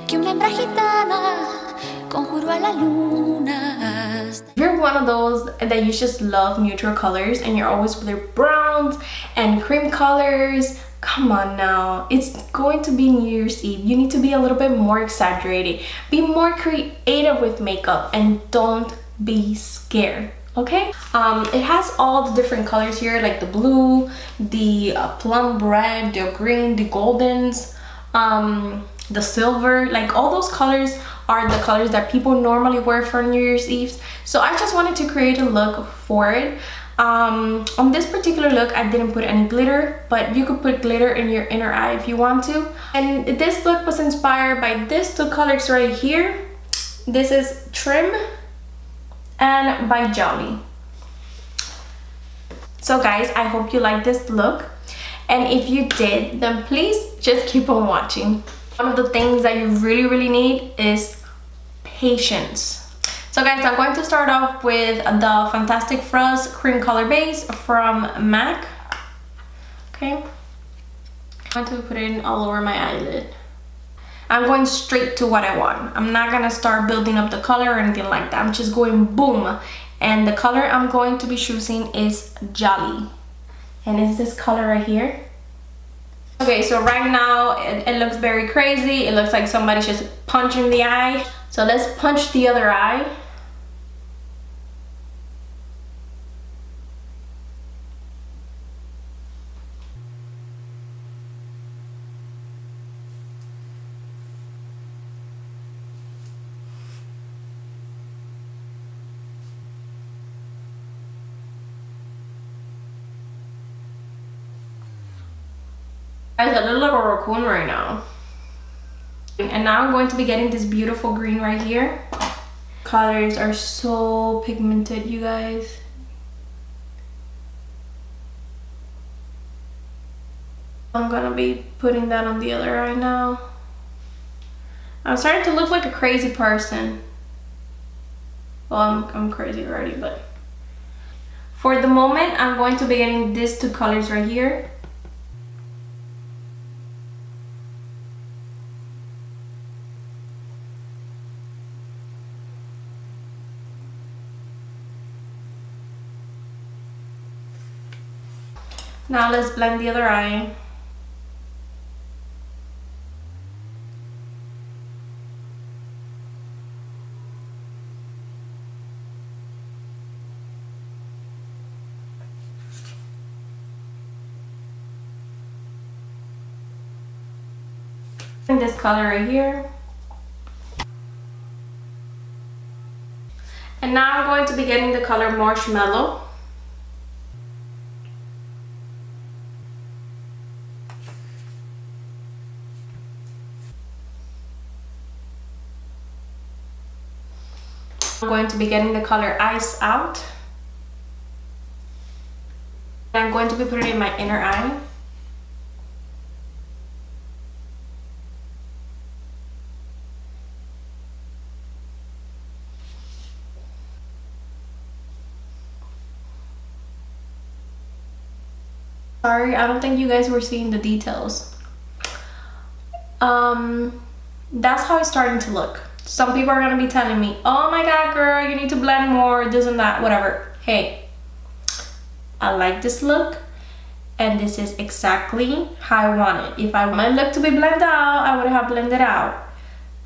que una hembra gitana conjuró a la luna. If you're one of those that you just love neutral colors and you're always with your browns and cream colors, come on now, it's going to be New Year's Eve. You need to be a little bit more exaggerated, be more creative with makeup, and don't be scared. Okay, it has all the different colors here, like the blue, the plum red, the green, the goldens, the silver. Like all those colors are the colors that people normally wear for New Year's Eve. So I just wanted to create a look for it. On this particular look, I didn't put any glitter, but you could put glitter in your inner eye if you want to. And this look was inspired by these two colors right here. This is Trim and by Jolly. So guys, I hope you like this look, and if you did, then please just keep on watching. One of the things that you really need is patience. So guys, I'm going to start off with the Fantastic Frost cream color base from MAC. Okay, I'm going to put it all over my eyelid. I'm going straight to what I want. I'm not gonna start building up the color or anything like that. I'm just going boom. And the color I'm going to be choosing is Jolly. And it's this color right here. Okay, so right now it looks very crazy. It looks like somebody's just punching the eye. So let's punch the other eye. Guys, I look like a raccoon right now. And now I'm going to be getting this beautiful green right here. Colors are so pigmented, you guys. I'm gonna be putting that on the other eye now. I'm starting to look like a crazy person. Well, I'm crazy already, but for the moment, I'm going to be getting these two colors right here. Now let's blend the other eye. And this color right here. And now I'm going to be getting the color Marshmallow. I'm going to be getting the color Ice Out. And I'm going to be putting it in my inner eye. Sorry, I don't think you guys were seeing the details. That's how it's starting to look. Some people are gonna be telling me, oh my god girl, you need to blend more, this and that, whatever. Hey, I like this look, and this is exactly how I want it. If I want my look to be blended out, I would have blended out.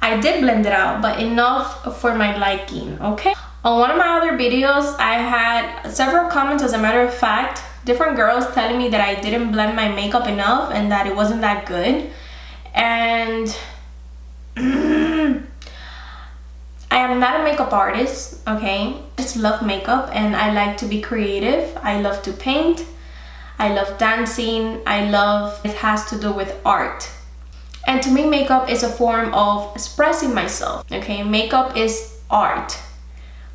I did blend it out, but enough for my liking, okay? On one of my other videos, I had several comments, as a matter of fact, different girls telling me that I didn't blend my makeup enough and that it wasn't that good. And I am not a makeup artist, okay? I just love makeup and I like to be creative. I love to paint. I love dancing. I love, it has to do with art. And to me, makeup is a form of expressing myself, okay? Makeup is art.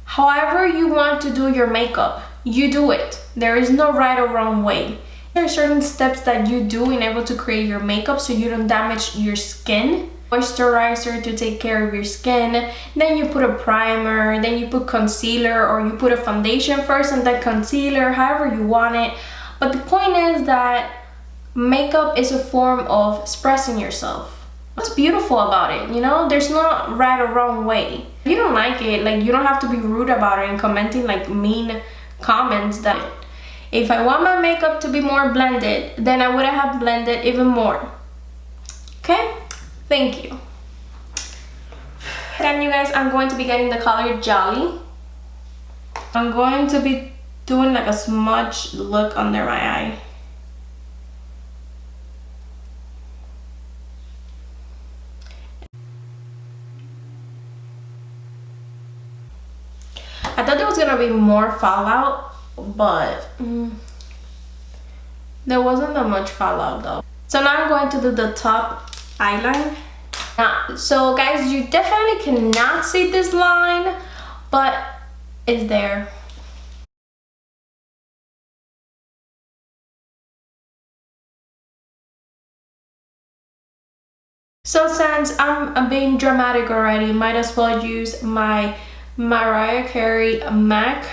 However you want to do your makeup, you do it. There is no right or wrong way. There are certain steps that you do in order to create your makeup so you don't damage your skin. Moisturizer to take care of your skin, then you put a primer, then you put concealer, or you put a foundation first and then concealer, however you want it. But the point is that makeup is a form of expressing yourself, What's beautiful about it, you know? There's no right or wrong way. If you don't like it, like, you don't have to be rude about it and commenting like mean comments. That if I want my makeup to be more blended, then I would have blended even more. Okay? Thank you. Then you guys, I'm going to be getting the color Jolly. I'm going to be doing like a smudge look under my eye. I thought there was gonna be more fallout, but there wasn't that much fallout though. So now I'm going to do the top eyeline. So guys, you definitely cannot see this line, but it's there. So since I'm being dramatic already, might as well use my Mariah Carey MAC.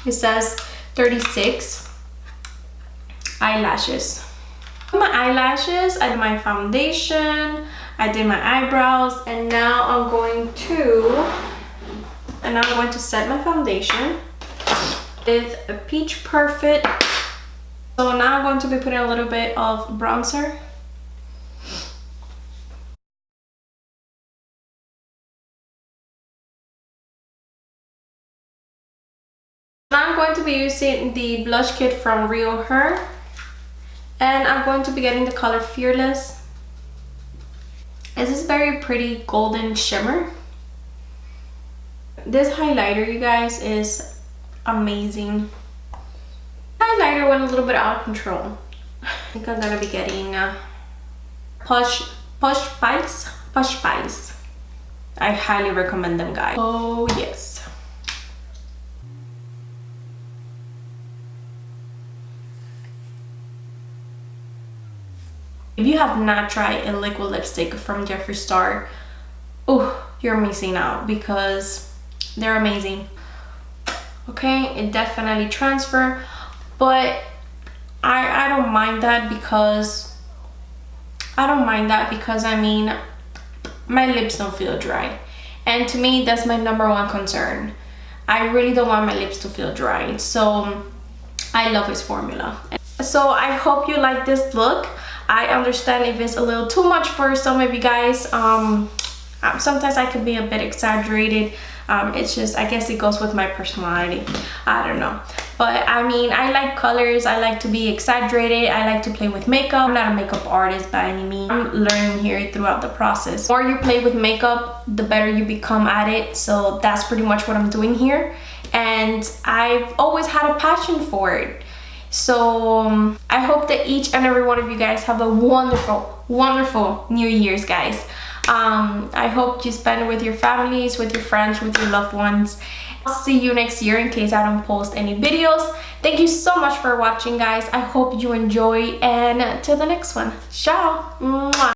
It says 36 eyelashes. My eyelashes, I did my foundation, I did my eyebrows, and now I'm going to set my foundation with a Peach Perfect. So now I'm going to be putting a little bit of bronzer. Now I'm going to be using the blush kit from Real Her, and I'm going to be getting the color Fearless. It's this very pretty golden shimmer. This highlighter, you guys, is amazing. Highlighter went a little bit out of control. I think I'm gonna be getting Push Spice. I highly recommend them, guys. Oh yes. If you have not tried a liquid lipstick from Jeffree Star, oh, you're missing out, because they're amazing. Okay, it definitely transfer, but I don't mind that because I mean, my lips don't feel dry, and to me that's my #1 concern. I really don't want my lips to feel dry, so I love his formula. So I hope you like this look. I understand if it's a little too much for some of you guys. Sometimes I can be a bit exaggerated. It's just, I guess it goes with my personality. I don't know. But I mean, I like colors. I like to be exaggerated. I like to play with makeup. I'm not a makeup artist by any means. I'm learning here throughout the process. The more you play with makeup, the better you become at it. So that's pretty much what I'm doing here. And I've always had a passion for it. So I hope that each and every one of you guys have a wonderful New Year's, guys. I hope you spend it with your families, with your friends, with your loved ones. I'll see you next year in case I don't post any videos. Thank you so much for watching, guys. I hope you enjoy, and till the next one. Ciao. Mwah.